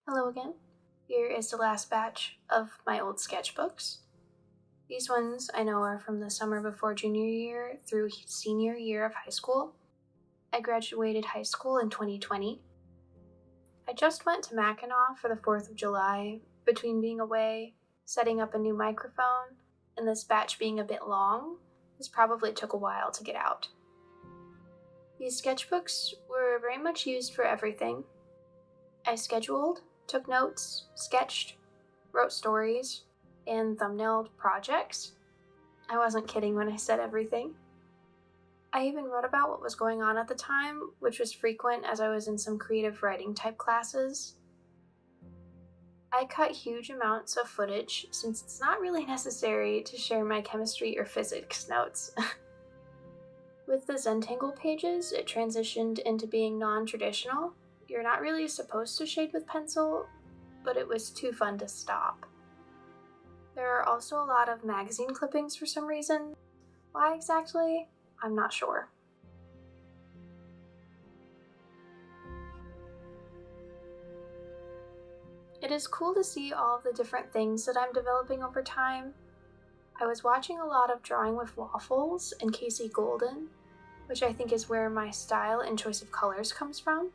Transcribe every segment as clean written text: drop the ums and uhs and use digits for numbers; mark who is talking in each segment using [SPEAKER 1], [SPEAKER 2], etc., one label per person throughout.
[SPEAKER 1] Hello again. Here is the last batch of my old sketchbooks. These ones I know are from the summer before junior year through senior year of high school. I graduated high school in 2020. I just went to Mackinac for the 4th of July. Between being away, setting up a new microphone, and this batch being a bit long, this probably took a while to get out. These sketchbooks were very much used for everything. I scheduled, took notes, sketched, wrote stories, and thumbnailed projects. I wasn't kidding when I said everything. I even wrote about what was going on at the time, which was frequent as I was in some creative writing type classes. I cut huge amounts of footage since it's not really necessary to share my chemistry or physics notes. With the Zentangle pages, it transitioned into being non-traditional. You're not really supposed to shade with pencil, but it was too fun to stop. There are also a lot of magazine clippings for some reason. Why exactly? I'm not sure. It is cool to see all of the different things that I'm developing over time. I was watching a lot of Drawing with Waffles and Casey Golden, which I think is where my style and choice of colors comes from.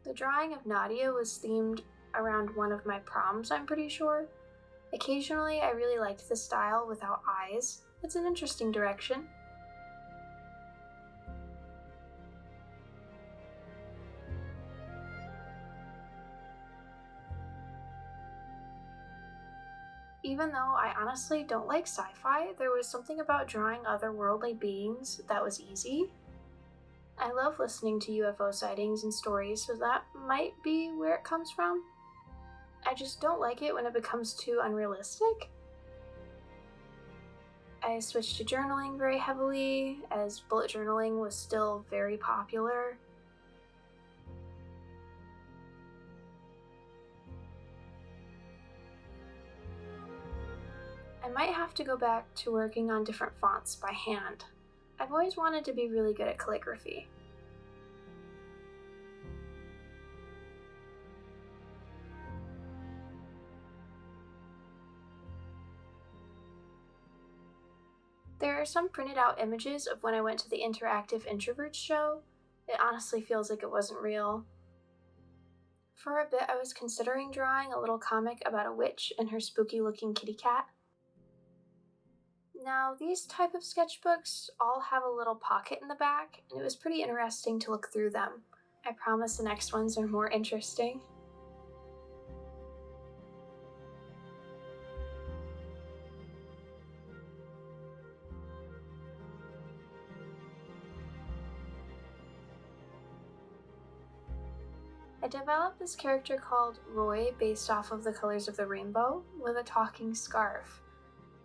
[SPEAKER 1] The drawing of Nadia was themed around one of my proms, I'm pretty sure. Occasionally, I really liked the style without eyes. It's an interesting direction. Even though I honestly don't like sci-fi, there was something about drawing otherworldly beings that was easy. I love listening to UFO sightings and stories, so that might be where it comes from. I just don't like it when it becomes too unrealistic. I switched to journaling very heavily, as bullet journaling was still very popular. I might have to go back to working on different fonts by hand. I've always wanted to be really good at calligraphy. There are some printed out images of when I went to the Interactive Introverts show. It honestly feels like it wasn't real. For a bit, I was considering drawing a little comic about a witch and her spooky looking kitty cat. Now, these type of sketchbooks all have a little pocket in the back, and it was pretty interesting to look through them. I promise the next ones are more interesting. I developed this character called Roy based off of the colors of the rainbow with a talking scarf.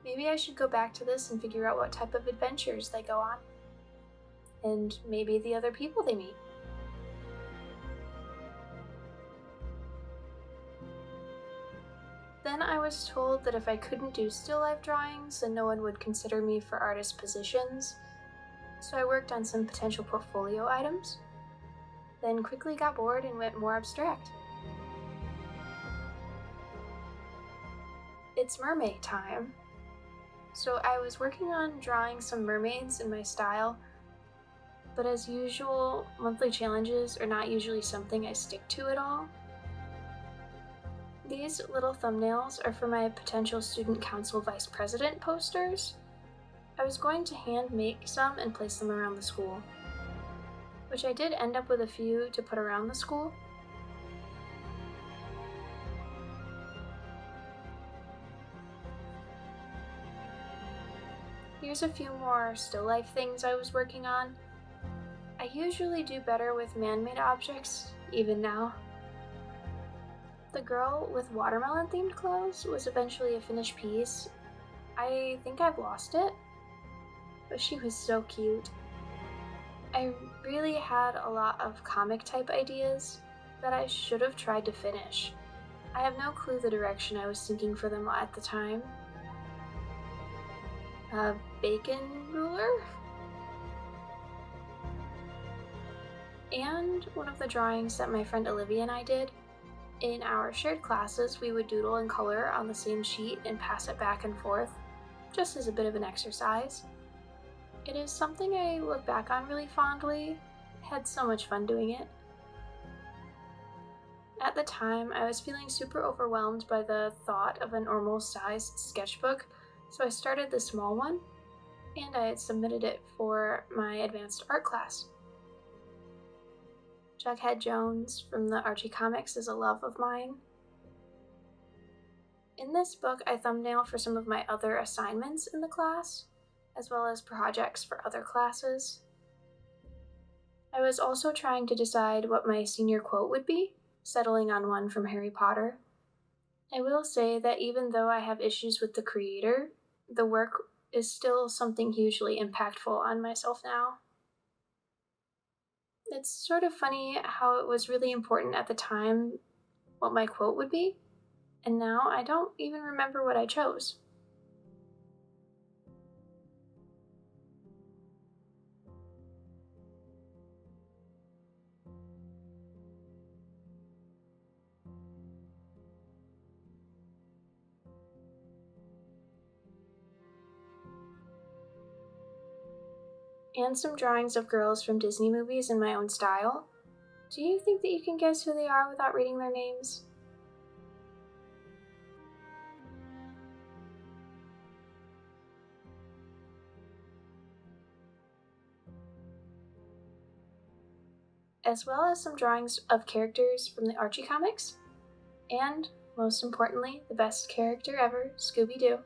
[SPEAKER 1] Maybe I should go back to this and figure out what type of adventures they go on. And maybe the other people they meet. Then I was told that if I couldn't do still life drawings, then no one would consider me for artist positions. So I worked on some potential portfolio items. Then quickly got bored and went more abstract. It's mermaid time. So I was working on drawing some mermaids in my style, but as usual, monthly challenges are not usually something I stick to at all. These little thumbnails are for my potential student council vice president posters. I was going to hand make some and place them around the school, which I did end up with a few to put around the school. Here's a few more still life things I was working on. I usually do better with man-made objects, even now. The girl with watermelon themed clothes was eventually a finished piece. I think I've lost it, but she was so cute. I really had a lot of comic type ideas that I should have tried to finish. I have no clue the direction I was thinking for them at the time. A bacon ruler? and one of the drawings that my friend Olivia and I did. In our shared classes, we would doodle and color on the same sheet and pass it back and forth, just as a bit of an exercise. It is something I look back on really fondly. I had so much fun doing it. At the time, I was feeling super overwhelmed by the thought of a normal-sized sketchbook, so I started the small one, and I had submitted it for my advanced art class. Jughead Jones from the Archie comics is a love of mine. In this book, I thumbnail for some of my other assignments in the class, as well as projects for other classes. I was also trying to decide what my senior quote would be, settling on one from Harry Potter. I will say that even though I have issues with the creator, the work is still something hugely impactful on myself now. It's sort of funny how it was really important at the time what my quote would be, and now I don't even remember what I chose. And some drawings of girls from Disney movies in my own style. Do you think that you can guess who they are without reading their names? As well as some drawings of characters from the Archie comics, and, most importantly, the best character ever, Scooby-Doo.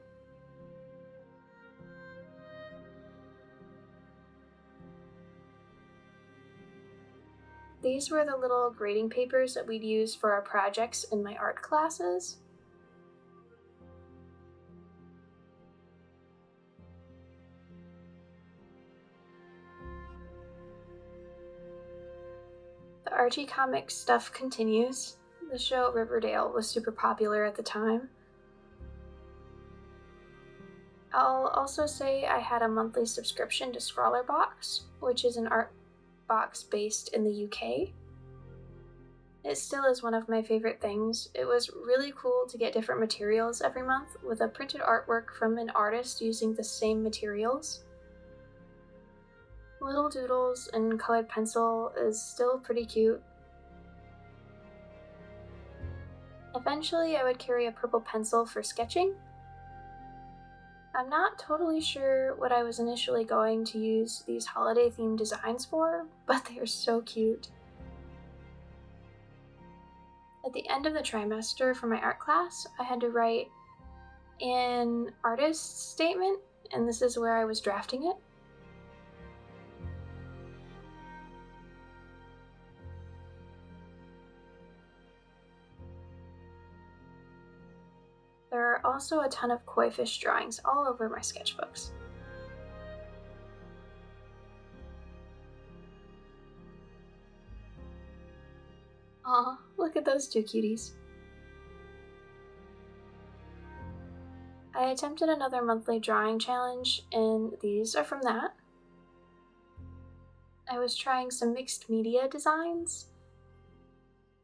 [SPEAKER 1] These were the little grading papers that we'd use for our projects in my art classes. The Archie comic stuff continues. The show Riverdale was super popular at the time. I'll also say I had a monthly subscription to Scrawlrbox, which is an art box based in the UK. It still is one of my favorite things. It was really cool to get different materials every month with a printed artwork from an artist using the same materials. Little doodles and colored pencil is still pretty cute. Eventually, I would carry a purple pencil for sketching. I'm not totally sure what I was initially going to use these holiday-themed designs for, but they are so cute. At the end of the trimester for my art class, I had to write an artist's statement, and this is where I was drafting it. There are also a ton of koi fish drawings all over my sketchbooks. Aw, look at those two cuties. I attempted another monthly drawing challenge, and these are from that. I was trying some mixed media designs.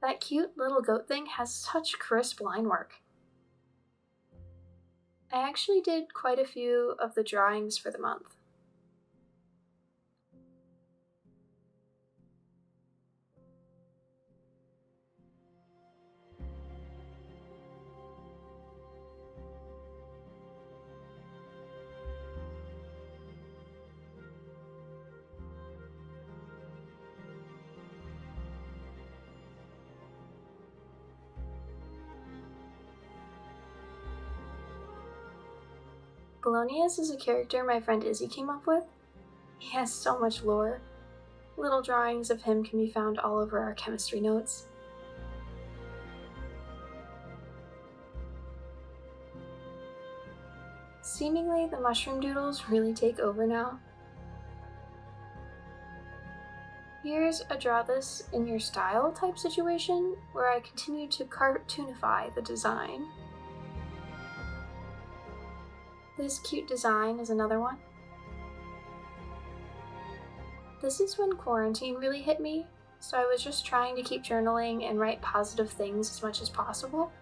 [SPEAKER 1] That cute little goat thing has such crisp line work. I actually did quite a few of the drawings for the month. Polonius is a character my friend Izzy came up with. He has so much lore. Little drawings of him can be found all over our chemistry notes. Seemingly, the mushroom doodles really take over now. Here's a draw this in your style type situation where I continue to cartoonify the design. This cute design is another one. This is when quarantine really hit me, So I was just trying to keep journaling and write positive things as much as possible,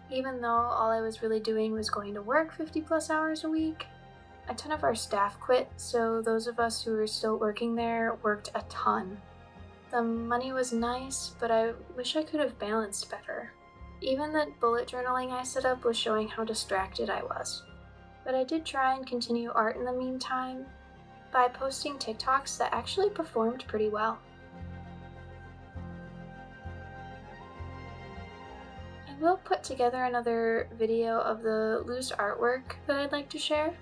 [SPEAKER 1] even though all I was really doing was going to work 50 plus hours a week. A ton of our staff quit, so those of us who were still working there worked a ton. The money was nice, but I wish I could have balanced better. Even the bullet journaling I set up was showing how distracted I was. But I did try and continue art in the meantime by posting TikToks that actually performed pretty well. I will put together another video of the loose artwork that I'd like to share.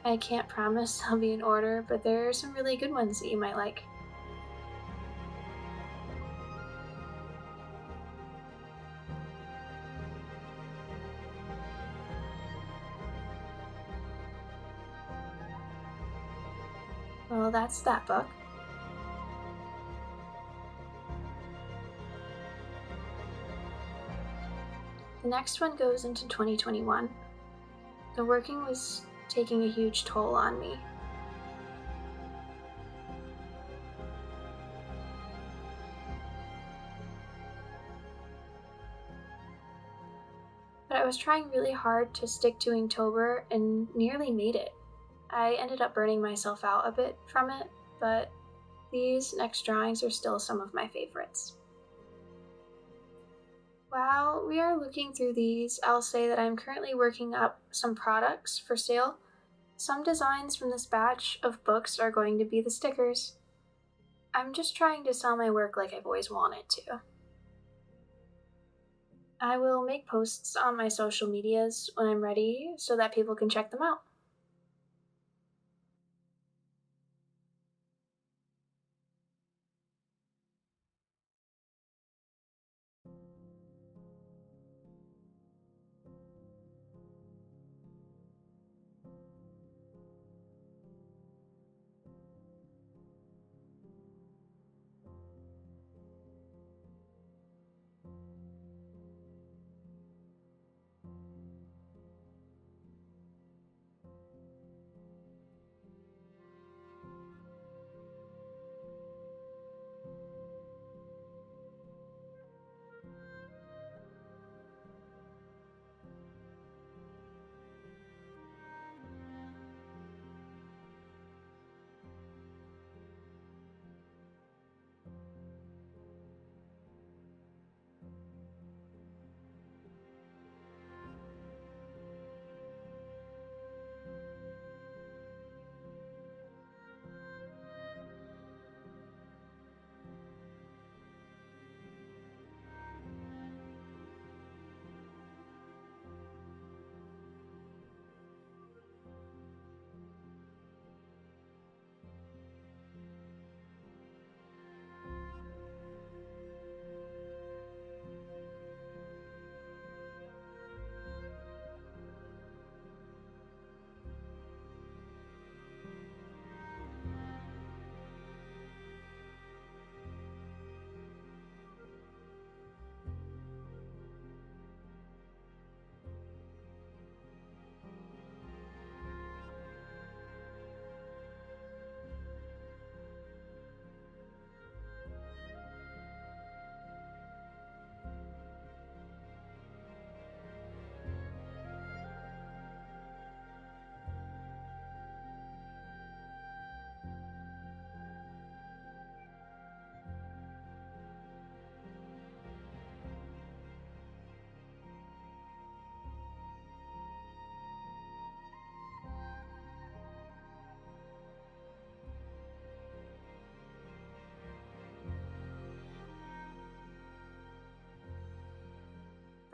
[SPEAKER 1] I can't promise they'll be in order, but there are some really good ones that you might like. Well, that's that book. The next one goes into 2021. The working was taking a huge toll on me. But I was trying really hard to stick to Inktober and nearly made it. I ended up burning myself out a bit from it, but these next drawings are still some of my favorites. While we are looking through these, I'll say that I'm currently working up some products for sale. Some designs from this batch of books are going to be the stickers. I'm just trying to sell my work like I've always wanted to. I will make posts on my social medias when I'm ready so that people can check them out.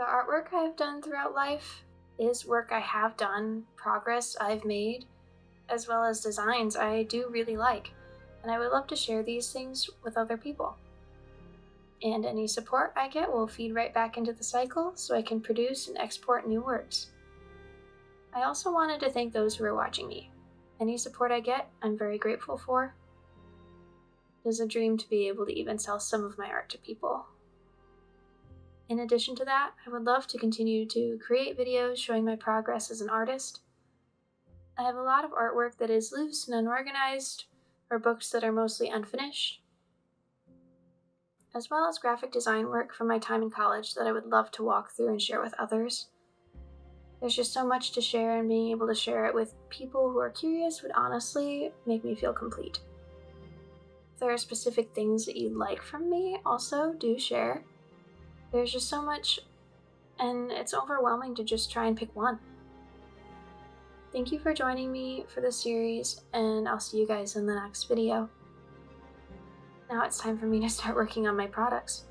[SPEAKER 1] The artwork I've done throughout life is work I have done, progress I've made, as well as designs I do really like, and I would love to share these things with other people. And any support I get will feed right back into the cycle so I can produce and export new works. I also wanted to thank those who are watching me. Any support I get, I'm very grateful for. It is a dream to be able to even sell some of my art to people. In addition to that, I would love to continue to create videos showing my progress as an artist. I have a lot of artwork that is loose and unorganized, or books that are mostly unfinished. as well as graphic design work from my time in college that I would love to walk through and share with others. There's just so much to share, and being able to share it with people who are curious would honestly make me feel complete. If there are specific things that you'd like from me, also do share. There's just so much, and it's overwhelming to just try and pick one. Thank you for joining me for this series, and I'll see you guys in the next video. Now it's time for me to start working on my products.